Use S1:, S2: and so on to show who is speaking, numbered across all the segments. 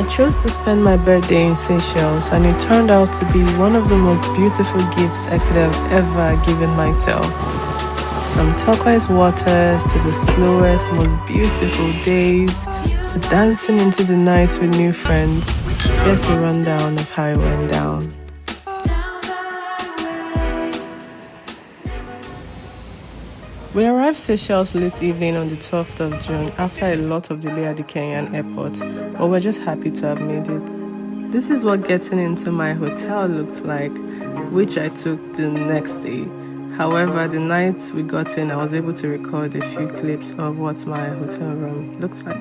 S1: I chose to spend my birthday in Seychelles, and it turned out to be one of the most beautiful gifts I could have ever given myself. From turquoise waters to the slowest, most beautiful days, to dancing into the night with new friends. Here's a rundown of how it went down. We arrived Seychelles late evening on the 12th of June after a lot of delay at the Kenyan airport, but we're just happy to have made it. This is what getting into my hotel looked like, which I took the next day. However, the night we got in, I was able to record a few clips of what my hotel room looks like.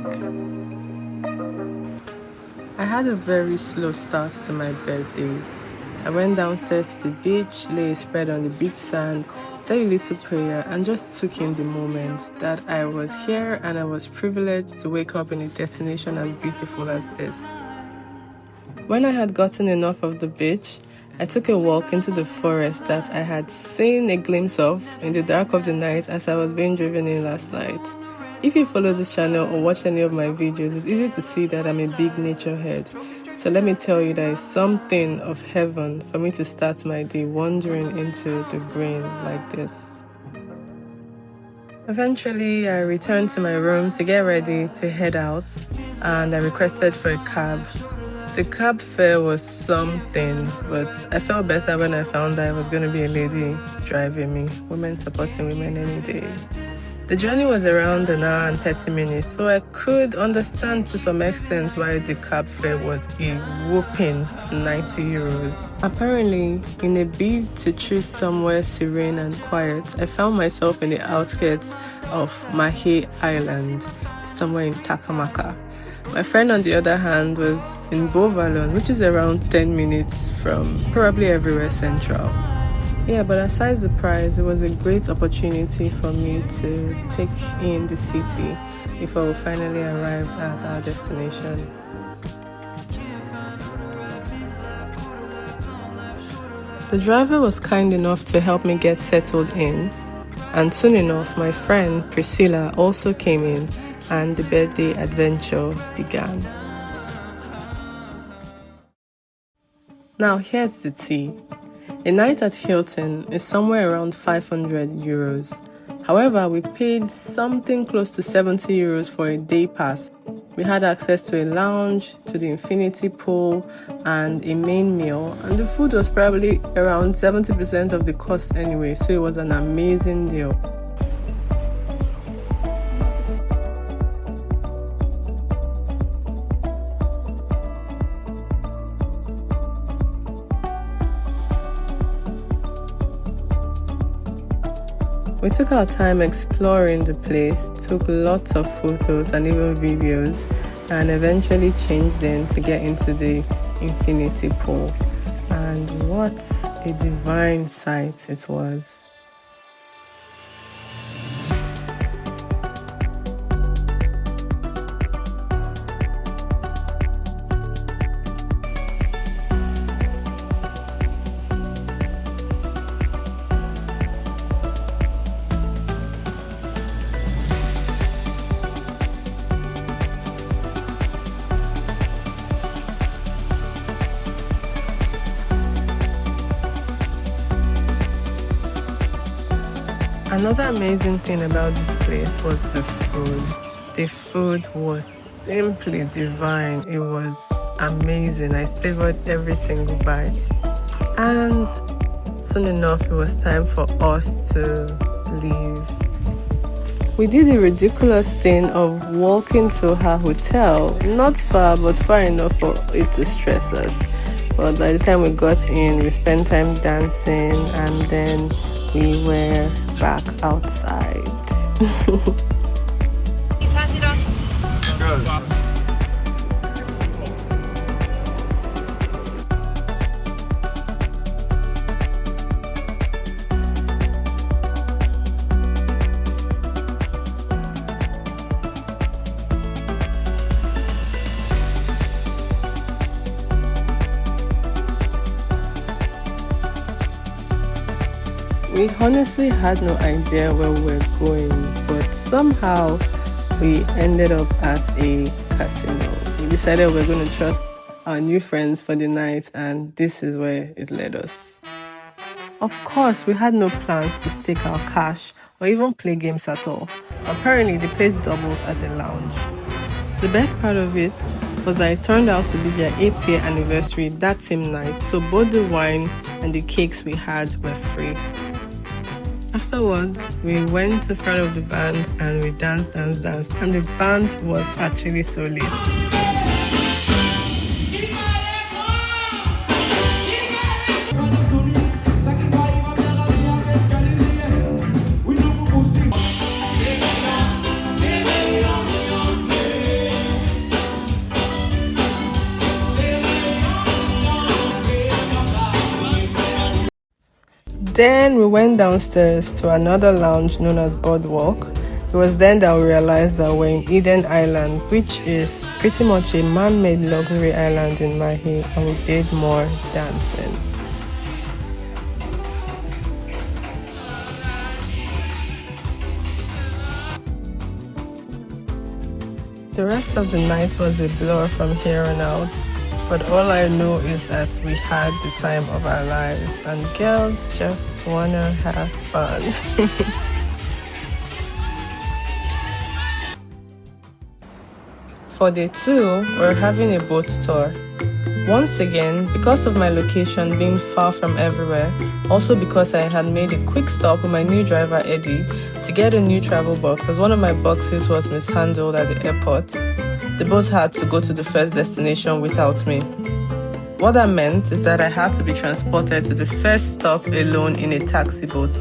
S1: I had a very slow start to my birthday. I went downstairs to the beach, lay spread on the beach sand, said a little prayer, and just took in the moment that I was here and I was privileged to wake up in a destination as beautiful as this. When I had gotten enough of the beach, I took a walk into the forest that I had seen a glimpse of in the dark of the night as I was being driven in last night. If you follow this channel or watch any of my videos, it's easy to see that I'm a big nature head. So let me tell you, there is something of heaven for me to start my day wandering into the green like this. Eventually, I returned to my room to get ready to head out, and I requested for a cab. The cab fare was something, but I felt better when I found that it was going to be a lady driving me. Women supporting women any day. The journey was around an hour and 30 minutes, so I could understand to some extent why the cab fare was a whopping 90 euros. Apparently, in a bid to choose somewhere serene and quiet, I found myself in the outskirts of Mahe Island, somewhere in Takamaka. My friend, on the other hand, was in Bovalon, which is around 10 minutes from probably everywhere central. Yeah, but aside the price, it was a great opportunity for me to take in the city before we finally arrived at our destination. The driver was kind enough to help me get settled in, and soon enough my friend Priscilla also came in, and the birthday adventure began. Now here's the tea. A night at Hilton is somewhere around 500 euros. However, we paid something close to 70 euros for a day pass. We had access to a lounge, to the infinity pool, and a main meal. And the food was probably around 70% of the cost anyway, so it was an amazing deal. We took our time exploring the place, took lots of photos and even videos, and eventually changed in to get into the infinity pool. And what a divine sight it was. Another amazing thing about this place was the food. The food was simply divine. It was amazing. I savored every single bite. And soon enough, it was time for us to leave. We did the ridiculous thing of walking to her hotel. Not far, but far enough for it to stress us. But by the time we got in, we spent time dancing, and then we were back outside.
S2: You pass it on.
S3: Good.
S1: We honestly had no idea where we were going, but somehow we ended up at a casino. We decided we were going to trust our new friends for the night, and this is where it led us. Of course, we had no plans to stake our cash or even play games at all. Apparently, the place doubles as a lounge. The best part of it was that it turned out to be their 8th year anniversary that same night, so both the wine and the cakes we had were free. Afterwards, we went to front of the band and we danced, and the band was actually so lit. Then we went downstairs to another lounge known as Boardwalk. It was then that we realized that we're in Moyenne Island, which is pretty much a man-made luxury island in Mahe, and we did more dancing. The rest of the night was a blur from here on out. But all I know is that we had the time of our lives, and girls just wanna have fun. For day 2, we're having a boat tour. Once again, because of my location being far from everywhere, also because I had made a quick stop with my new driver Eddie to get a new travel box, as one of my boxes was mishandled at the airport. The boat had to go to the first destination without me. What that meant is that I had to be transported to the first stop alone in a taxi boat.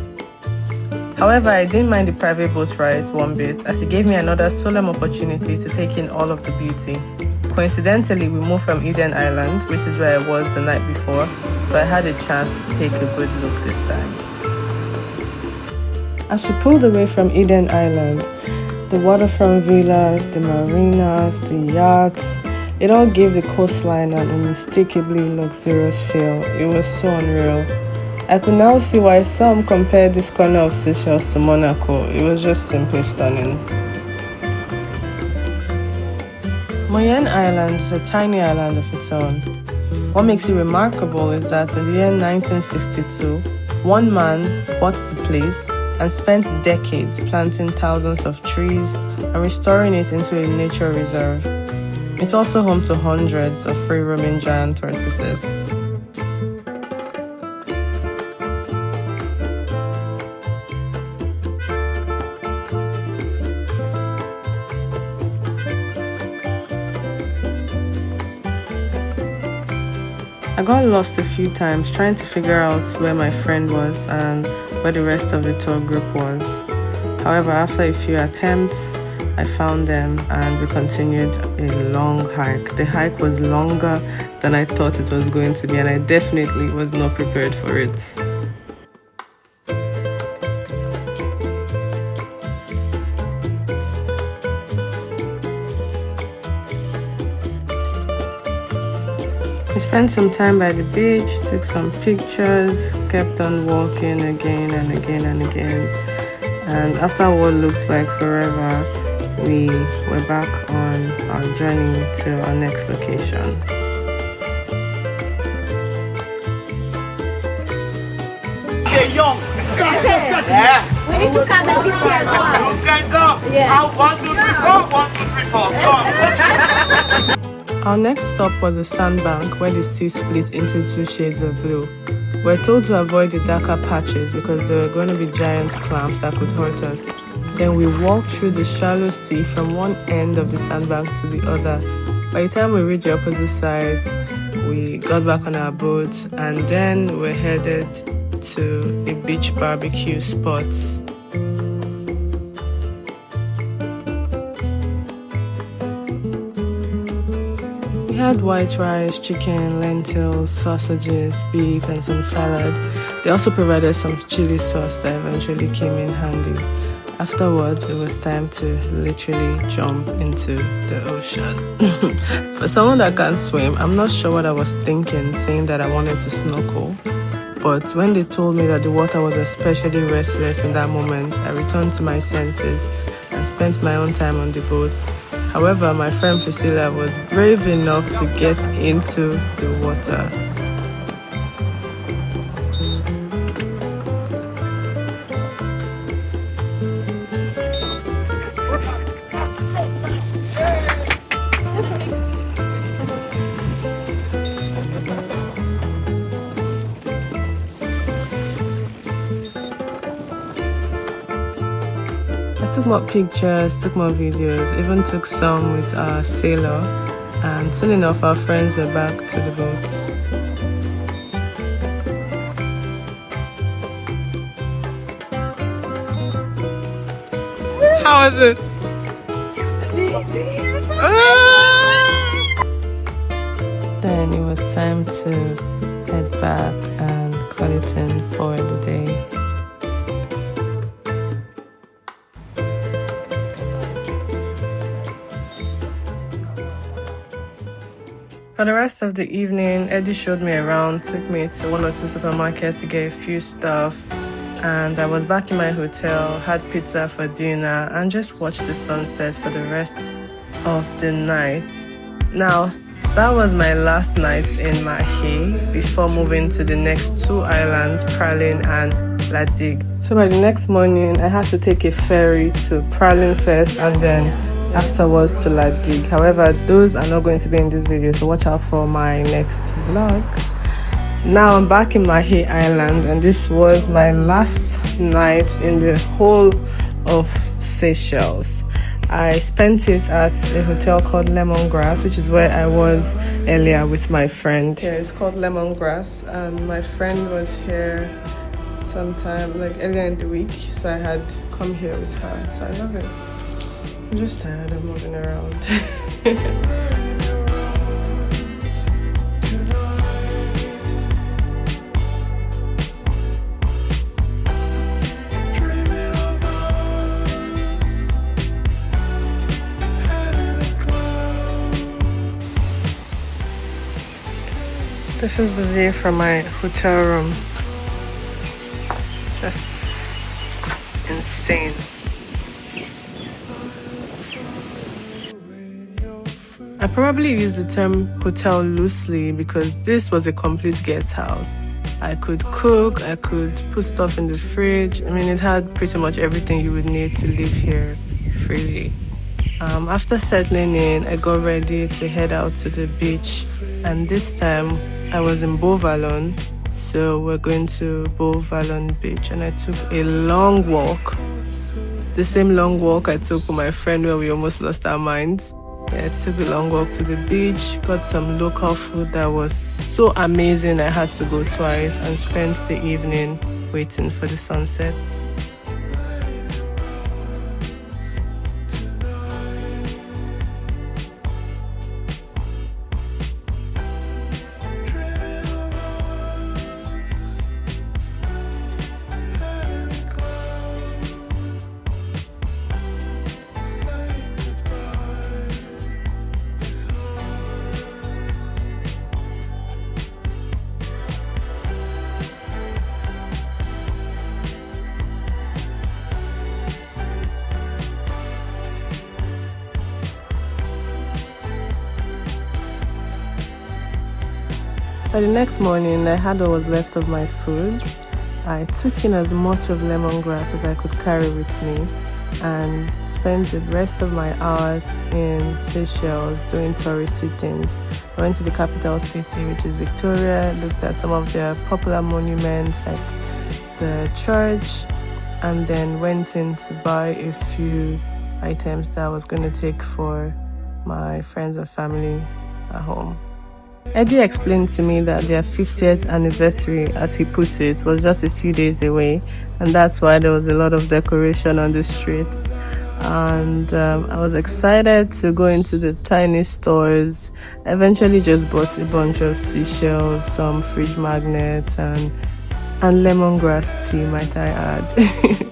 S1: However, I didn't mind the private boat ride one bit, as it gave me another solemn opportunity to take in all of the beauty. Coincidentally, we moved from Moyenne Island, which is where I was the night before, so I had a chance to take a good look this time. As we pulled away from Moyenne Island, the waterfront villas, the marinas, the yachts, it all gave the coastline an unmistakably luxurious feel. It was so unreal. I could now see why some compared this corner of Seychelles to Monaco. It was just simply stunning. Moyenne Island is a tiny island of its own. What makes it remarkable is that in the year 1962, one man bought the place and spent decades planting thousands of trees and restoring it into a nature reserve. It's also home to hundreds of free-roaming giant tortoises. I got lost a few times trying to figure out where my friend was and where the rest of the tour group was. However, after a few attempts, I found them and we continued a long hike. The hike was longer than I thought it was going to be, and I definitely was not prepared for it. We spent some time by the beach, took some pictures, kept on walking again and again and again. And after what looked like forever, we were back on our journey to our next location.
S2: You're young. Yeah.
S3: We need to come and visit as well.
S2: You can go.
S3: Yeah.
S2: 1, 2, 3, 4. 1, 2, 3, 4. Come.
S1: Our next stop was a sandbank where the sea split into 2 shades of blue. We're told to avoid the darker patches because there were going to be giant clams that could hurt us. Then we walked through the shallow sea from one end of the sandbank to the other. By the time we reached the opposite side, we got back on our boat and then we're headed to a beach barbecue spot. We had white rice, chicken, lentils, sausages, beef, and some salad. They also provided some chili sauce that eventually came in handy. Afterwards, it was time to literally jump into the ocean. For someone that can't swim, I'm not sure what I was thinking saying that I wanted to snorkel. But when they told me that the water was especially restless in that moment, I returned to my senses and spent my own time on the boat. However, my friend Priscilla was brave enough to get into the water. I took more pictures, took more videos, even took some with our sailor, and soon enough our friends were back to the boats. How was it? Then it was time to head back and call it in for the day. For the rest of the evening, Eddie showed me around, took me to one or two supermarkets to get a few stuff, and I was back in my hotel, had pizza for dinner, and just watched the sunset for the rest of the night. Now, that was my last night in Mahe before moving to the next two islands, Praslin and La Digue. So by the next morning, I had to take a ferry to Praslin first and then afterwards to La Digue. However, those are not going to be in this video, so watch out for my next vlog. Now I'm back in Mahe Island, and this was my last night in the whole of Seychelles. I spent it at a hotel called Lemongrass, which is where I was earlier with my friend. Yeah, it's called Lemongrass, and my friend was here sometime like earlier in the week, so I had come here with her. So I love it. I'm just tired of moving around. This is the view from my hotel room. Just insane. I probably use the term hotel loosely because this was a complete guest house. I could cook, I could put stuff in the fridge. I mean, it had pretty much everything you would need to live here freely. After settling in, I got ready to head out to the beach, and this time I was in Beauvalon, so we're going to Beauvalon Beach, and I took a long walk. The same long walk I took with my friend where we almost lost our minds. Yeah, I took a long walk to the beach, got some local food that was so amazing I had to go twice, and spent the evening waiting for the sunset. By the next morning, I had what was left of my food. I took in as much of lemongrass as I could carry with me and spent the rest of my hours in Seychelles doing touristy things. I went to the capital city, which is Victoria, looked at some of their popular monuments like the church, and then went in to buy a few items that I was going to take for my friends and family at home. Eddie explained to me that their 50th anniversary, as he puts it, was just a few days away, and that's why there was a lot of decoration on the streets. And I was excited to go into the tiny stores. I eventually just bought a bunch of seashells, some fridge magnets, and lemongrass tea, might I add.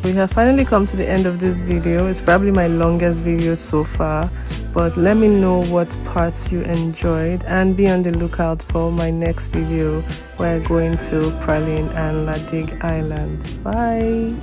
S1: We have finally come to the end of this video. It's probably my longest video so far, but let me know what parts you enjoyed, and be on the lookout for my next video where I'm going to Praslin and La Digue Islands. Bye!